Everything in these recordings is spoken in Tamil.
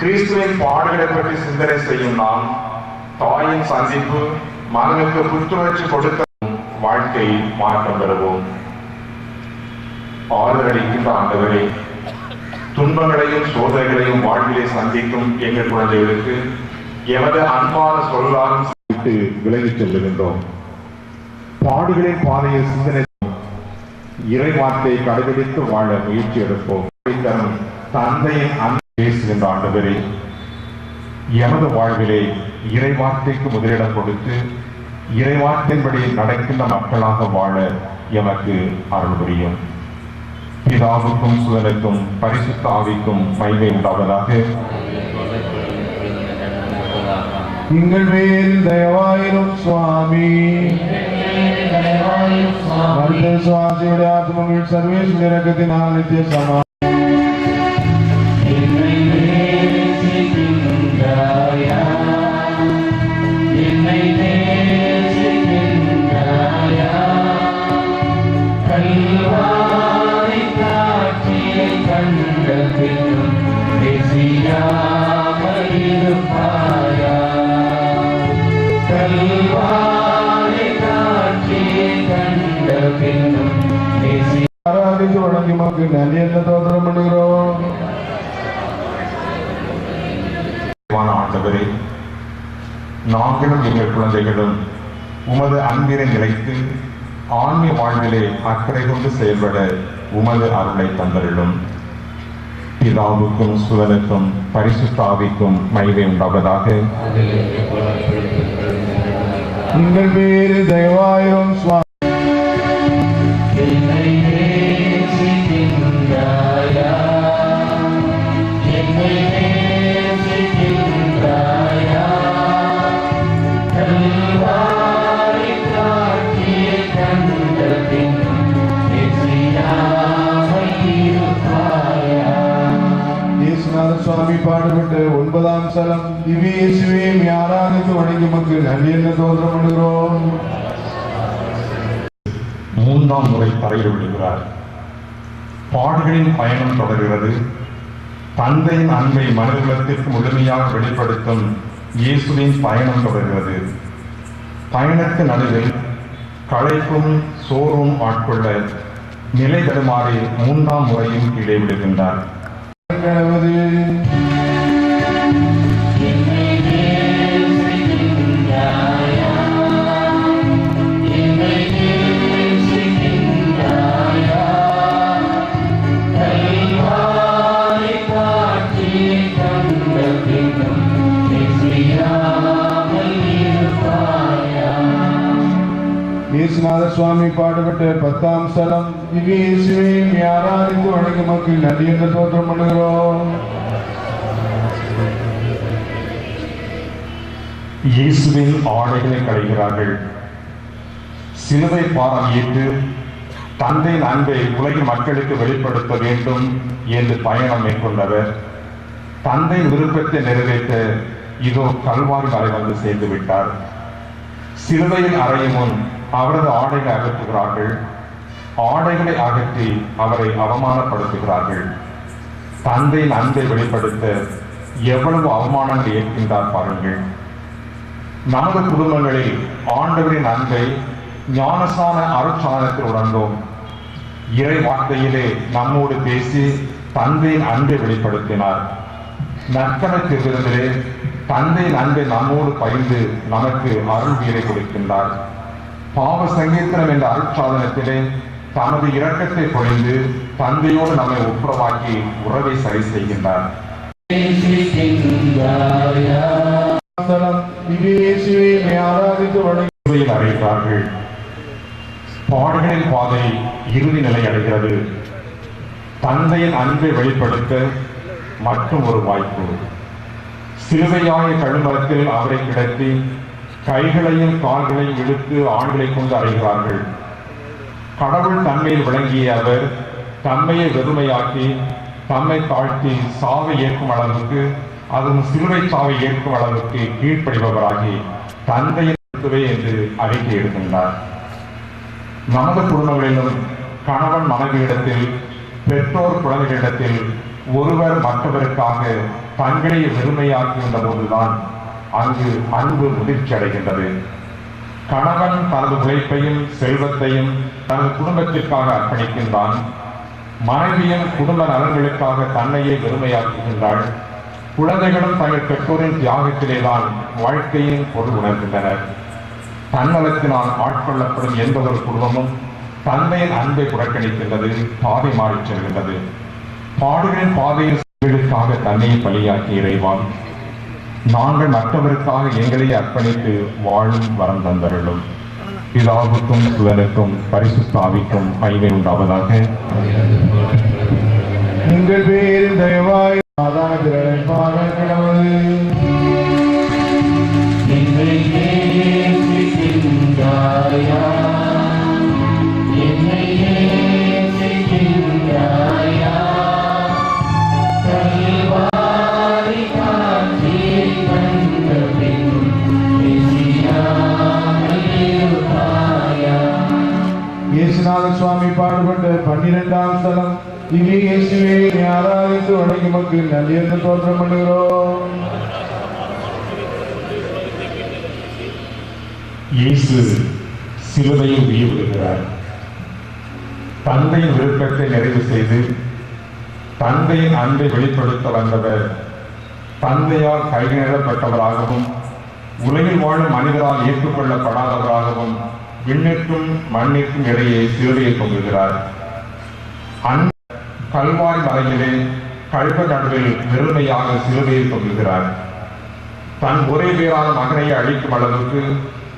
கிறிஸ்துவின் பாடுகளை பற்றி சிந்தனை செய்யும் நாம் தாயின் சந்திப்பு மகனுக்கு புத்துணர்ச்சி கொடுக்க வாழ்க்கையை மாற்றம் பெறுவோம். ஆறுதலளிக்கின்ற ஆண்டவரே, துன்பங்களையும் சோதனைகளையும் வாழ்விலே சந்திக்கும் எங்கள் குழந்தைகளுக்கு எமது அன்பான சொல்லால் விட்டு விலகிச் செல்லுகின்றோம். பாடுகளின் பாதையில் சிந்தனை இறை வார்த்தையை கடைபிடித்து வாழ முயற்சி எடுப்போம். தந்தையின் அன்பை பேசுகின்ற ஆண்டவரே, எமது வாழ்விலே இறை வார்த்தைக்கு முதலிடம் கொடுத்து இறை வார்த்தையின்படி நடக்கின்ற மக்களாக வாழ எமக்கு அருள் புரியும். பிதாவுக்கும் சுதனுக்கும் பரிசுத்த ஆவிக்கும் மகிமை உண்டாவதாக. எங்கள் மேல் தயவாயிரும் சுவாமி. சுவாசியுடைய ஆத்மங்கள் சர்வேஸ்வர இறக்கத்தினால் நித்திய சமா ஆராதித்து வழங்கி மக்கள் நன்றி என்ற தோற்றம் பண்ணுகிறோம். ஆண்டவரே, நாங்களும் எங்கள் குழந்தைகளும் உமது அன்பினை நிலைத்து ஆன்மீக வாழ்விலே அக்கறை கொண்டு செயல்பட உமது அருளை தந்தருளும். பிதாவுக்கும் சுதனுக்கும் பரிசுத்த ஆவிக்கும் மகிமை உண்டாவதாக. எங்கள் பேரு தயவாயிரும் சுவாமி. சுவாமி பாடுபட்டு 9ஆம் சலம் திவ்ய இயேசுவே ஆராதித்து வணங்கி மக்கள் நன்றி என்ற தோற்றம் பண்ணுகிறோம். 3ஆம் முறை தரையில் விடுகிறார். பாடுகளின் பயணம் தொடர்கிறது. தந்தையின் அன்பை மனிதகுலத்திற்கு முழுமையாக வெளிப்படுத்தும் இயேசுவின் பயணம் தொடர்கிறது. பயணத்து நடுவில் களைப்பும் சோறும் ஆட்கொள்ள நிலை தடுமாறி 3ஆம் முறையும் கீழே விடுகின்றார். இயேசுநாத சுவாமி பாடுபட்ட 10ஆம் சலம் திவ்ய இயேசுவே ஆராதித்து வணங்கி மக்கள் நன்றி என்ற தோற்றம் பண்ணுகிறோம். இயேசுவின் ஆடைகளை களைகிறார்கள். சிலுவை பாரம் ஏற்று தந்தையின் அன்பை உலக மக்களுக்கு வெளிப்படுத்த வேண்டும் என்று பயணம் மேற்கொண்டவர் தந்தையின் விருப்பத்தை நிறைவேற்ற இதோ கல்வாரி வரை வந்து சேர்ந்து விட்டார். சிலுவையில் அறையும் முன் அவரது ஆடைகளை அகற்றுகிறார்கள். ஆடைகளை அகற்றி அவரை அவமானப்படுத்துகிறார்கள். தந்தையின் அன்பை வெளிப்படுத்த எவ்வளவு அவமானங்கள் ஏற்கின்றார் பாருங்கள். நமது குடும்பங்களில் ஆண்டவரின் அன்பை ஞானசான அருட்சாதனத்தில் உணர்ந்தோம். இறை வார்த்தையிலே நம்மோடு பேசி தந்தையின் அன்பை வெளிப்படுத்தினார். நற்கனை திருவிருந்திலே தந்தையின் அன்பை நம்மோடு பகிர்ந்து நமக்கு அருள் வீரை கொடுக்கின்றார். பாவ சங்கீர்த்தனம் என்ற அருட்சாதனத்திலே தமது இரக்கத்தை பொழிந்து தந்தையோடு நம்மை ஒப்புரவாக்கி உறவை சரி செய்கின்றார். அறைகிறார்கள். பாடுகளின் பாதை இறுதி நிலை அடைகிறது. தந்தையின் அன்பை வெளிப்படுத்த மற்றும் ஒரு வாய்ப்பு. சிலுவையாய கழுமரத்தில் அவரை கிடத்தி கைகளையும் கால்களையும் இழுத்து ஆண்களை கொண்டு அறைகிறார்கள். கடவுள் தன்மையில் விளங்கிய அவர் தம்மையை வெறுமையாக்கி தம்மை தாழ்த்தி சாவை ஏற்கும் அளவுக்கு, அதுவும் சிலுவை சாவை ஏற்கும் அளவுக்கு கீழ்ப்படிபவராகி தந்தையின் என்று அறிக்கை எடுக்கின்றார். நமது குடும்பங்களிலும் கணவன் மனைவியிடத்தில், பெற்றோர் குழந்தைகளிடத்தில் ஒருவர் மற்றவருக்காக தங்களை வெறுமையாக்குகின்ற போதுதான் அங்கு அன்பு முதிர்ச்சி அடைகின்றது. கணவன் தனது உழைப்பையும் செல்வத்தையும் தனது குடும்பத்திற்காக அர்ப்பணிக்கின்றான். மனைவியும் குடும்ப நலன்களுக்காக தன்னையே வெறுமையாக்குகின்றாள். குழந்தைகளும் தங்கள் பெற்றோரின் தியாகத்திலேதான் வாழ்க்கையின் பொருள் உணர்கின்றனர். தன்னலத்தினால் ஆட்கொள்ளப்படும் எந்த ஒரு குடும்பமும் தந்தையின் அன்பை புறக்கணிக்கின்றது, பாதை மாறிச் செல்கின்றது. பாடுகளின் பாதையிற்காக தன்னை பலியாக்கிய இறைவான், நாங்கள் மற்றவருக்காக எங்களை அர்ப்பணித்து வாழும் வரம் தந்தருளும். பிதாவுக்கும் சுதனுக்கும் பரிசுத்த ஆவிக்கும் மகிமை உண்டாவதாக. எங்கள் பேரில் தயவாய் சாதாரண திரளை பாடல் இயேசுநாத சுவாமி பாடுபட்ட 12ஆம் ஸ்தலம். இங்கே இயேசுவை ஆராதித்து வணங்கி மக்கள் நல்ல தோற்றம் பண்ணுகிறோம். இயேசு சிலுவையில் உயிர் விடுகிறார். தந்தையின் விருப்பத்தை நிறைவு செய்து தந்தையின் அன்பை வெளிப்படுத்த வந்தவர் தந்தையால் கைவிடப்பட்டவராகவும் உலகில் வாழும் மனிதரால் ஏற்றுக்கொள்ளப்படாதவராகவும் விண்ணிற்கும் மண்ணிற்கும் இடையே சிலுவையை தொங்குகிறார். கல்வாரி மலையிலே கல்வ நடுவில் வெறுமையாக சிலுவையை தொங்குகிறார். தன் ஒரே பேரான மகனை அழிக்கும் அளவுக்கு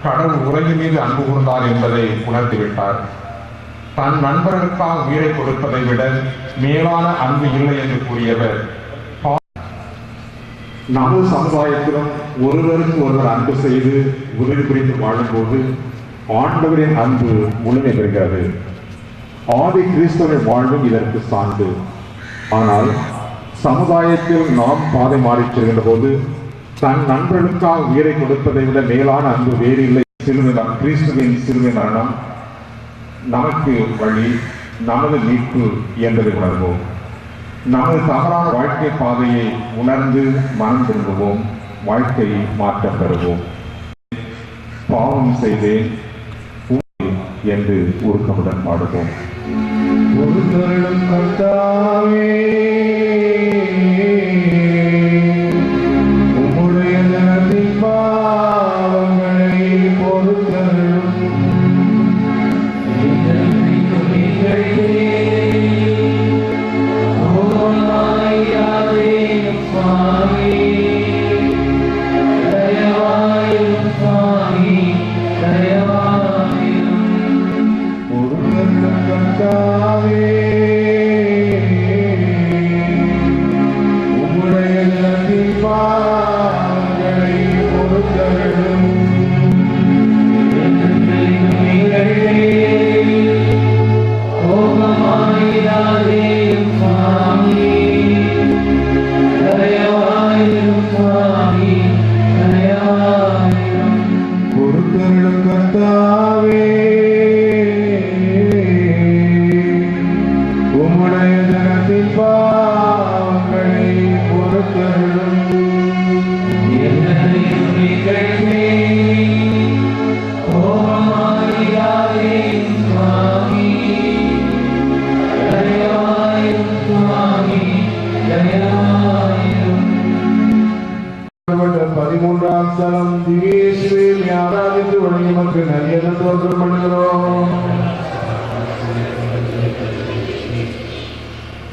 கடவுள் உலகி மீது அன்பு கூர்ந்தார் என்பதை உணர்த்திவிட்டார். தன் நண்பர்களுக்காக உயிரை கொடுப்பதை விட மேலான அன்பு இல்லை என்று கூறியவர் நமது சமுதாயத்திலும் ஒருவருக்கு ஒருவர் அன்பு செய்து உதவி புரிந்து வாழும்போது ஆண்டவரின் அன்பு முழுமை பெறுகிறது. ஆதி கிறிஸ்தவ வாழ்வும் இதற்கு சான்று. ஆனால் சமுதாயத்தில் நாம் பாதை மாறிச் செல்கின்ற போது தன் நண்பர்களுக்காக உயிரை கொடுப்பதை விட மேலான அன்பு வேறு இல்லை. கிறிஸ்துவின் சிலுவை மரணம் நமக்கு வழி, நமது மீட்பு என்பதை உணர்வோம். நமது தவறான வாழ்க்கை பாதையை உணர்ந்து மனம் திரும்புவோம், வாழ்க்கையை மாற்றம் பெறுவோம். பாவம் செய்தேன் என்று உருக்கமுடன் பாடுவோம். ஒரு தருணம் கர்த்தாவே, உம்முடைய ஜனத்தின் பாவங்களை பொறுத்தருளும்.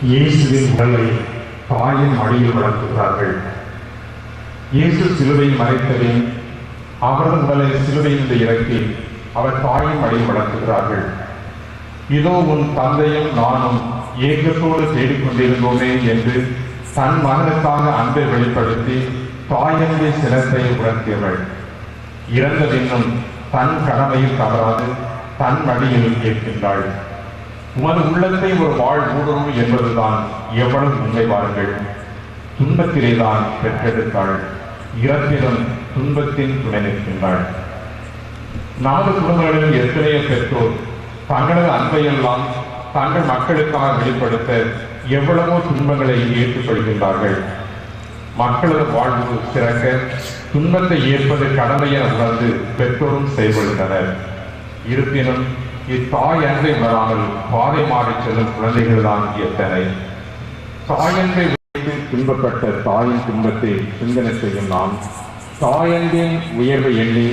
இயேசுவின் உடலை தாயின் மடியில் வளர்க்கிறார்கள். இயேசு சிலுவையில் மறைத்தவே அவரது உடலை சிலுவையில் இறக்கி அவர் தாயின் மடியில் வளர்க்கிறார்கள். இதோ உன் தந்தையும் நானும் ஏக்கத்தோடு தேடிக்கொண்டிருந்தோமே என்று தன் மகனுக்காக அன்பை வெளிப்படுத்தி தாயன்பை சிரத்தை உணர்த்தியவள். இறந்த பின்னும் தன் கடமையில் தவறாது தன் மடியில் ஏற்கின்றாள். உமது உள்ளத்தை ஒரு வாழ் ஊடுருவு என்பதுதான் எவ்வளவு உண்மை பாருங்கள். துன்பத்திலேதான் பெற்றெடுத்தாள், இறப்பிலும் துன்பத்தின் துணை நிற்கின்றாள். நமது குடும்பங்களில் எத்தனையோ பெற்றோர் தங்களது அன்பையெல்லாம் தங்கள் மக்களுக்காக வெளிப்படுத்த எவ்வளவோ துன்பங்களை ஏற்றுக்கொள்கின்றார்கள். மக்களது வாழ்வு சிறக்க துன்பத்தை ஏற்பது கடமை என உணர்ந்து பெற்றோரும் செயல்படுகின்றனர். இருப்பினும் இத்தாய் அன்பை உணராமல் பாதை மாறிச் செல்லும் குழந்தைகள் தான் எத்தனை. தாயன்பை வைத்து துன்பப்பட்ட தாயின் துன்பத்தை சிந்தனை செய்யும் நாம் தாயன்பின் உயர்வை எண்ணி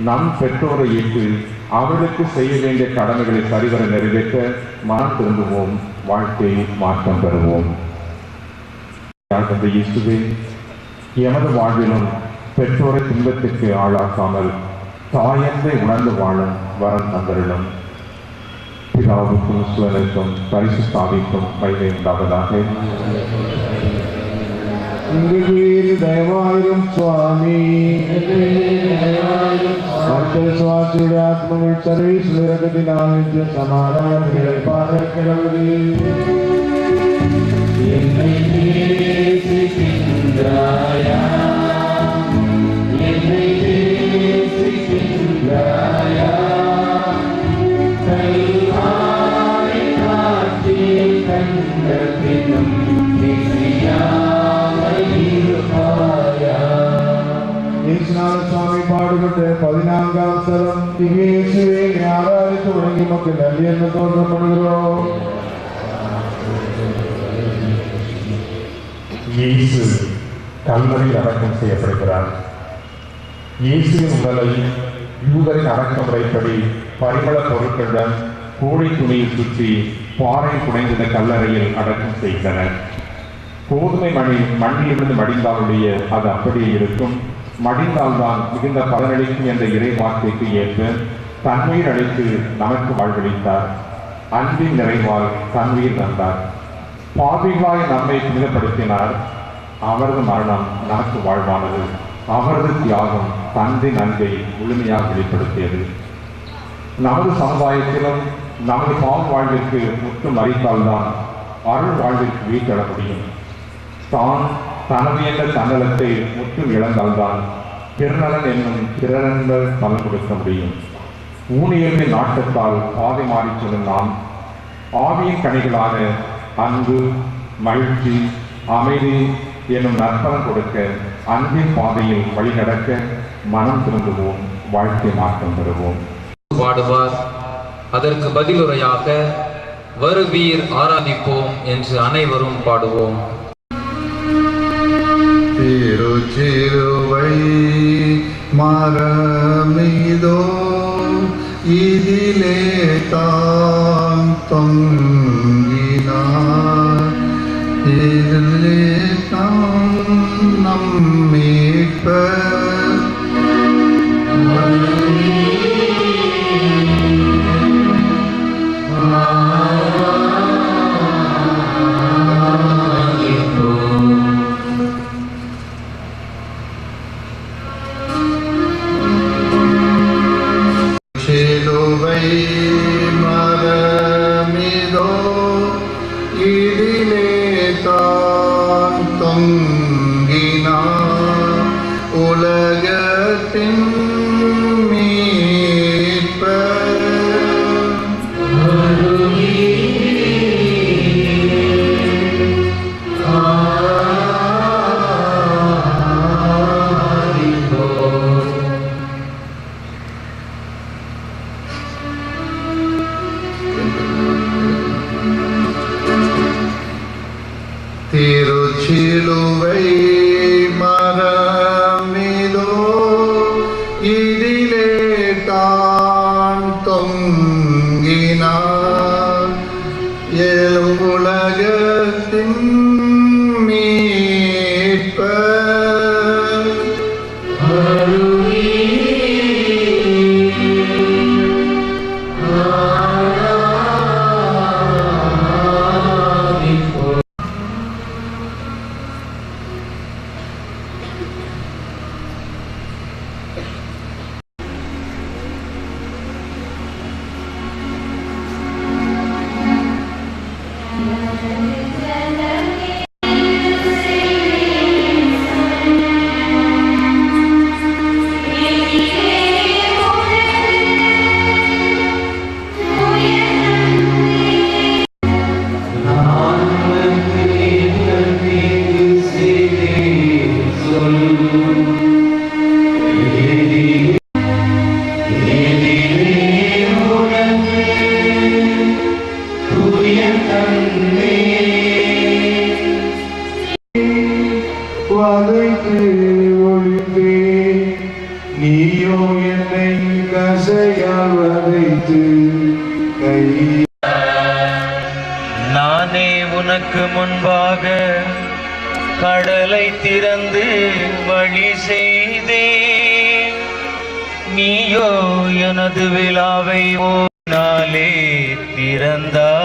நம் பெற்றோரை ஏற்று அவர்களுக்கு செய்ய வேண்டிய கடமைகளை சரிவர நிறைவேற்ற மனம் திரும்புவோம். வாழ்க்கை மாற்றம் பெறுவோம். இயேசுவே, எமது வாழ்விலும் பெற்றோரை துன்பத்திற்கு ஆளாக்காமல் தாயன்பை உணர்ந்து வாழும் வரம் தந்தருளும். பிதாவுக்கும் சுவனுக்கும் பரிசுத்த ஆவிக்கும் மகிமை உண்டாவதாக. ദയവായും സ്വാമി സ്വാസിയുടെ ആത്മകൾ സർവീസ് സമാധാനങ്ങളെ പാതക്കിടവേ സ്വാമി പാടുപെട്ട് 14-ാം സ്ഥലം യേശുവേ ആരാധിച്ചു തുടങ്ങി മക്കൾ നല്ലിയെന്ന് തോന്നപ്പെടുகிறோ. இயேசு கல்வரில் அடக்கம் செய்யப்படுகிறார். இயேசுவின் உடலை யூதரின் அடக்க முறைப்படி பரிமள பொருட்களுடன் கோழி துணியில் சுற்றி பாறை புனைந்த கல்லறையில் அடக்கம் செய்தனர். கோதுமை மண்ணிலிருந்து மடிந்தாலுடைய அது அப்படியே இருக்கும். மடிந்தால்தான் மிகுந்த பலனளிக்கும் என்ற இறை வார்த்தைக்கு ஏற்ப தன்மையில் அழைத்து நமக்கு வாழ்வளித்தார். அன்பின் நிறைவால் தன்மையில் தந்தார். பாவிகளாய் நம்மை புனிதப்படுத்தினார். அவரது மரணம் நமக்கு வாழ்வானது. அவரது தியாகம் தந்தையின் அன்பை முழுமையாக வெளிப்படுத்தியது. நமது சமுதாயத்திலும் நமது பாவ வாழ்விற்கு முற்றும் அறித்தால்தான் அருள் வாழ்விற்கு வீட்டெழ முடியும். தான் தனது என்ற தன்னலத்தை முற்றும் இழந்தால்தான் பிறநலன் என்னும் பிறரன்பர் பலன் கொடுக்க முடியும். ஊனியலின் நாட்டத்தால் பாதை மாறிச் செல்லும் நாம் ஆவியின் கனிகளான அன்பு, மகிழ்ச்சி, அமைதி என்னும் நற்பலன் கொடுக்க அன்பின் பாதையில் வழிநடக்க மனம் திரும்புவோம். வாழ்க்கை மாற்றம் பெறுவோம். பாடுவார். அதற்கு பதிலுரையாக வருவீர் ஆராதிப்போம் என்று அனைவரும் பாடுவோம். திருச்சிலுவை மரமிதோ இதிலே தான் தொங்கினார். இதிலே தான் நம்மீட்பர் மரமிதோ இதிலே தான் தொங்கினார். உலக வதைத்து ஒழித்தே நீயோ என்னை கசையால் வதைத்து கை நானே உனக்கு முன்பாக கடலை திறந்து வழி செய்தே நீயோ எனது விழாவை நாளே திறந்தாய்.